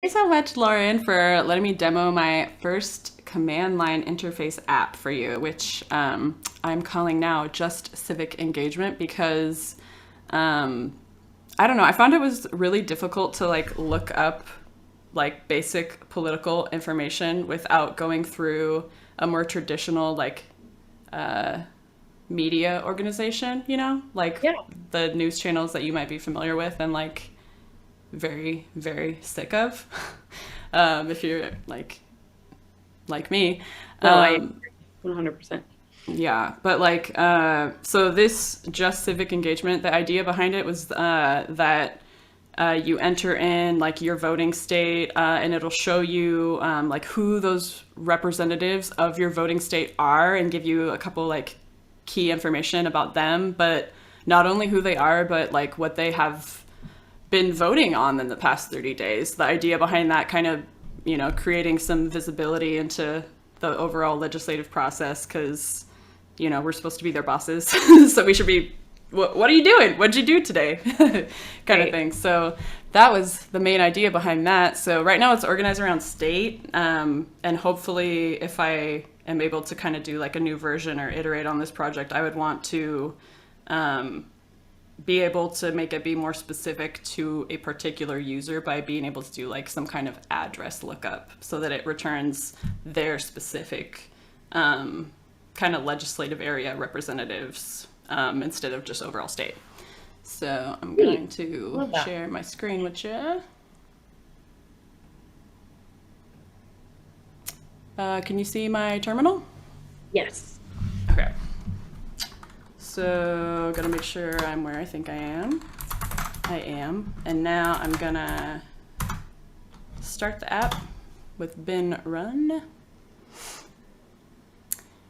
Thanks so much, Lauren, for letting me demo my first command line interface app for you, which I'm calling now Just Civic Engagement because I don't know, I found it was really difficult to look up basic political information without going through a more traditional uh, media organization, like Yeah. the news channels that you might be familiar with and very, very sick of. If you're like me. No, I agree. Um, 100%. yeah, but so this Just Civic Engagement, the idea behind it was that you enter in your voting state, and it'll show you who those representatives of your voting state are, and give you a couple key information about them, but not only who they are, but what they have been voting on in the past 30 days. The idea behind that kind of, creating some visibility into the overall legislative process, because, we're supposed to be their bosses. So we should be, what are you doing? What'd you do today? Kind of Right. thing. So that was the main idea behind that. So right now it's organized around state. And hopefully if I am able to kind of do a new version or iterate on this project, I would want to be able to make it be more specific to a particular user by being able to do some kind of address lookup so that it returns their specific kind of legislative area representatives, instead of just overall state. So I'm Neat. going to Love that. share my screen with you. Can you see my terminal? Yes. Okay. So gotta make sure I'm where I think I am. I am. And now I'm gonna start the app with bin run.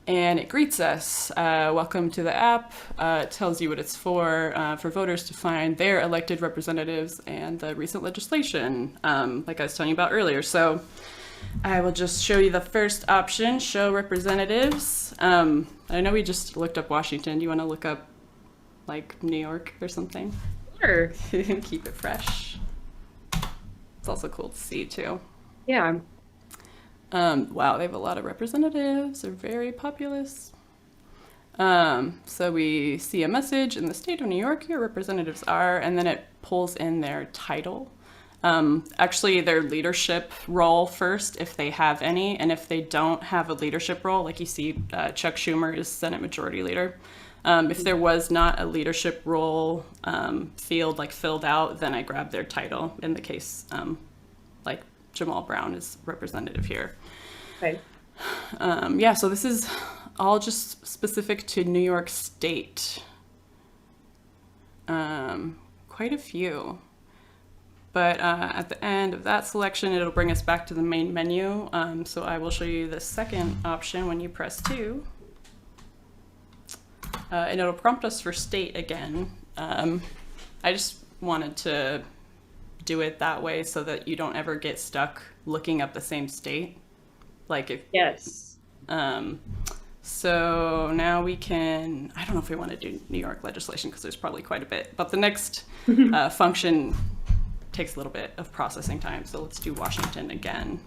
And it greets us. Welcome to the app. It tells you what it's for voters to find their elected representatives and the recent legislation, like I was telling you about earlier. So I will just show you the first option, show representatives. I know we just looked up Washington. Do you want to look up New York or something? Sure. Keep it fresh. It's also cool to see too. Yeah. Wow, they have a lot of representatives. They're very populous. So we see a message in the state of New York, your representatives are, and then it pulls in their title. Actually, their leadership role first, if they have any, and if they don't have a leadership role, like you see, Chuck Schumer is Senate Majority Leader. If there was not a leadership role field filled out, then I grab their title. In the case, like Jamal Brown is representative here. Okay. Yeah, so this is all just specific to New York State. Quite a few. But at the end of that selection, it'll bring us back to the main menu. So I will show you the second option when you press 2. And it'll prompt us for state again. I just wanted to do it that way so that you don't ever get stuck looking up the same state. If Yes. So now we can, I don't know if we want to do New York legislation because there's probably quite a bit, but the next function takes a little bit of processing time. So let's do Washington again.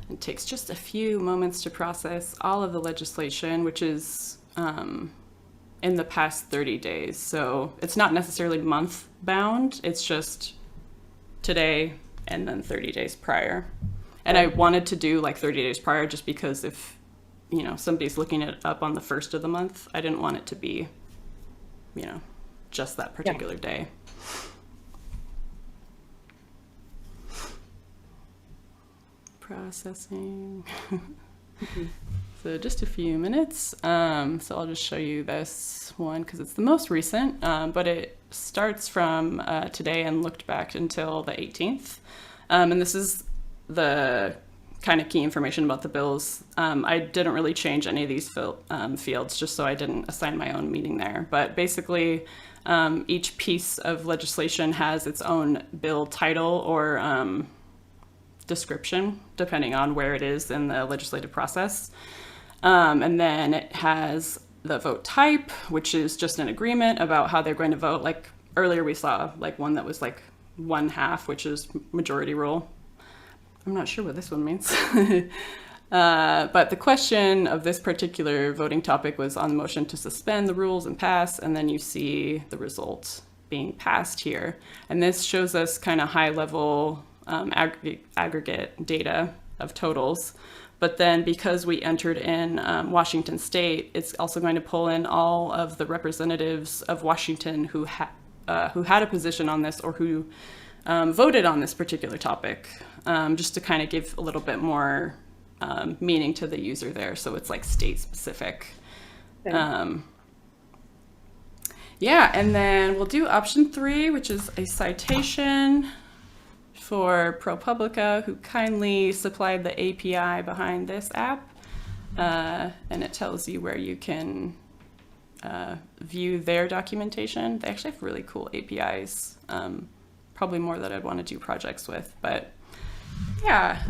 It takes just a few moments to process all of the legislation, which is in the past 30 days. So it's not necessarily month bound. It's just today and then 30 days prior. And I wanted to do 30 days prior just because if, somebody's looking it up on the first of the month, I didn't want it to be, just that Yeah. particular day. Processing. So just a few minutes. So I'll just show you this one because it's the most recent, but it starts from today and looked back until the 18th. And this is the kind of key information about the bills. I didn't really change any of these fields just so I didn't assign my own meaning there. But basically, each piece of legislation has its own bill title or description, depending on where it is in the legislative process. And then it has the vote type, which is just an agreement about how they're going to vote. Like earlier we saw one that was 1/2, which is majority rule. I'm not sure what this one means. But the question of this particular voting topic was on the motion to suspend the rules and pass, and then you see the result being passed here. And this shows us kind of high level aggregate data of totals. But then because we entered in Washington State, it's also going to pull in all of the representatives of Washington who had a position on this or who voted on this particular topic, just to kind of give a little bit more meaning to the user there. So it's like state specific. Okay. Yeah, and then we'll do option 3, which is a citation for ProPublica, who kindly supplied the API behind this app. And it tells you where you can view their documentation. They actually have really cool APIs, probably more that I'd want to do projects with, but yeah.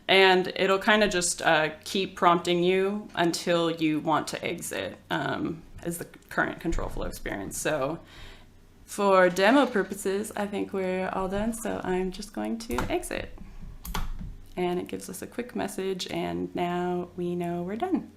And it'll kind of just keep prompting you until you want to exit, is the current control flow experience. So for demo purposes, I think we're all done. So I'm just going to exit. And it gives us a quick message, and now we know we're done.